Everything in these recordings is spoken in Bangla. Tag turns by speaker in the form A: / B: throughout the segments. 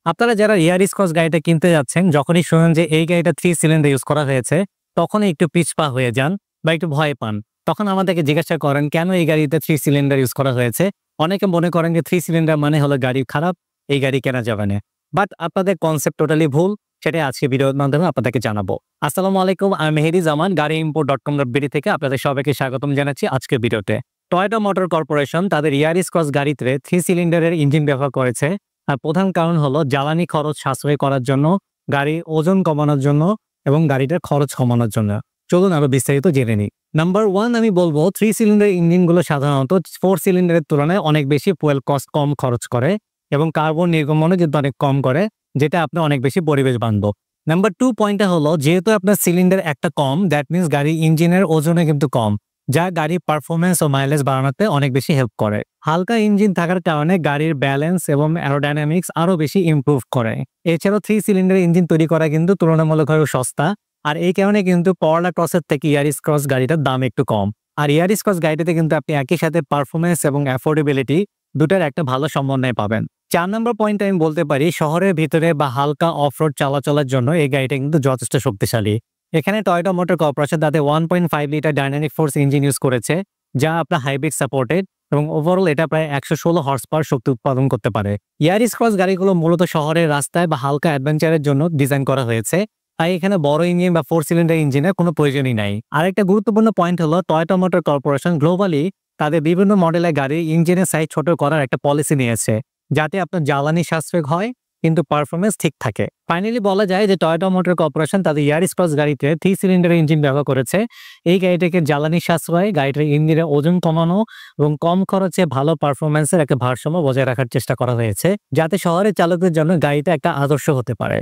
A: আপনারা যারা ইয়ারিস ক্রস গাড়িটা কিনতে যাচ্ছেন, যখনই শুনেন যে এই গাড়িটা 3 সিলিন্ডার ইউজ করা হয়েছে, তখনই একটু পিছপা হয়ে যান বা একটু ভয় পান। তখন আমাদেরকে জিজ্ঞাসা করেন কেন এই গাড়িতে 3 সিলিন্ডার ইউজ করা হয়েছে? অনেকে মনে করেন যে 3 সিলিন্ডার মানে হলো গাড়ি খারাপ, এই গাড়ি কেনা যাবে না। বাট আপনাদের কনসেপ্ট টোটালি ভুল। সেটাই আজকে ভিডিওর মাধ্যমে আপনাদেরকে জানাবো। আসসালামু আলাইকুম, আমি মেহেদী জামান, gaariimport.com.bd থেকে আপনাদের সবাইকে স্বাগতম জানাচ্ছি আজকের ভিডিওতে। টয়োটা মোটর কর্পোরেশন তাদের ইয়ারিস ক্রস গাড়িতে 3 সিলিন্ডারের ইঞ্জিন ব্যবহার করেছে। আর প্রধান কারণ হলো জ্বালানি খরচ সাশ্রয় করার জন্য, গাড়ির ওজন কমানোর জন্য এবং গাড়িটার খরচ কমানোর জন্য। চলুন আরো বিস্তারিত জেনে নিই। নাম্বার 1 আমি বলবো 3 সিলিন্ডার ইঞ্জিনগুলো সাধারণত 4 সিলিন্ডারের তুলনায় অনেক বেশি ফুয়েল কস্ট কম খরচ করে এবং কার্বন নির্গমনও কিন্তু অনেক কম করে, যেটা আপনার অনেক বেশি পরিবেশ বান্ধব। নাম্বার 2 পয়েন্টটা হলো যেহেতু আপনার সিলিন্ডার একটা কম, দ্যাট মিনস গাড়ির ইঞ্জিনের ওজনে কিন্তু কম, যা গাড়ির পারফরমেন্স ও মাইলেজ বাড়ানোতে অনেক বেশি হেল্প করে। হালকা ইঞ্জিন থাকার কারণে গাড়ির ব্যালেন্স এবং অ্যারোডাইনামিক্স আরো বেশি ইমপ্রুভ করে। এছাড়াও 3 সিলিন্ডার ইঞ্জিন তৈরি করা কিন্তু তুলনামূলকভাবে সস্তা, আর এই কারণে কিন্তু করলা ক্রসের থেকে ইয়ারিস ক্রস গাড়িটার দাম একটু কম। আর ইয়ারিস ক্রস গাড়িটাতে কিন্তু আপনি একই সাথে পারফরমেন্স এবং অ্যাফোর্ডেবিলিটি দুটার একটা ভালো সমন্বয় পাবেন। 4 নম্বর পয়েন্ট আমি বলতে পারি শহরের ভিতরে বা হালকা অফরোড চলাচলের জন্য এই গাড়িটা কিন্তু যথেষ্ট শক্তিশালী। এখানে টয়োটা মোটর কর্পোরেশন তাদের 1.5 litre dynamic force engine use করেছে, যা আপনার হাইব্রিড সাপোর্টেড এবং ওভারঅল এটা প্রায় 116 হর্স পাওয়ার শক্তি উৎপাদন করতে পারে। ইয়ারিস ক্রস গাড়িগুলো মূলত শহরের রাস্তায় বা হালকা অ্যাডভেঞ্চারের জন্য ডিজাইন করা হয়েছে, তাই এখানে বড় ইঞ্জিন বা 4 সিলিন্ডার ইঞ্জিনের কোনো প্রয়োজনই নাই। আরেকটা গুরুত্বপূর্ণ পয়েন্ট হলো টয়োটা মোটর কর্পোরেশন গ্লোবালি তাদের বিভিন্ন মডেলের গাড়ির ইঞ্জিনের সাইজ ছোট করার একটা পলিসি নিয়েছে, যাতে আপনার জ্বালানি সাশ্রয় হয় কিন্তু পারফরমেন্স ঠিক থাকে। ফাইনালি বলা যায় যে টয়োটা মোটর কর্পোরেশন তাদের ইয়ারিস ক্রস গাড়িতে 3 সিলিন্ডার ইঞ্জিন ব্যবহার করেছে। এই গাড়িটাকে জ্বালানি সাশ্রয়, গাড়িটার ইঞ্জিনের ওজন কমানো এবং কম খরচে ভালো পারফরমেন্সের একটা ভারসাম্য বজায় রাখার চেষ্টা করা হয়েছে, যাতে শহরের চালকদের জন্য গাড়িটা একটা আদর্শ হতে পারে।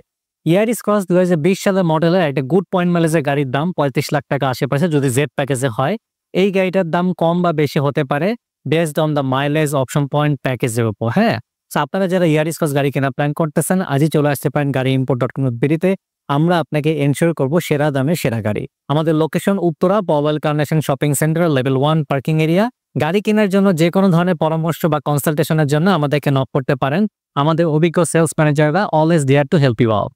A: ইয়ারিস ক্রস 2020 সালের মডেলের একটা গুড পয়েন্ট মাইলেজের গাড়ির দাম 35 লাখ টাকা আশেপাশে যদি জেড প্যাকেজে হয়। এই গাড়িটার দাম কম বা বেশি হতে পারে based on the mileage option point প্যাকেজের উপর। হ্যাঁ, আপনারা যারা ইয়ারিস ক্রস গাড়ি কেনার প্ল্যান করতেছেন আজই চলে আসতে পারেন gaariimport.com.bd-তে। আমরা আপনাকে এনশিওর করব সেরা দামে সেরা গাড়ি। আমাদের location Uttara Powell Carnation shopping centre, level 1 parking area. গাড়ি কেনার জন্য যে কোনো ধরনের পরামর্শ বা কনসালটেশনের জন্য আমাদেরকে নক করতে পারেন। আমাদের অভিজ্ঞ সেলস ম্যানেজাররা always there to help you out.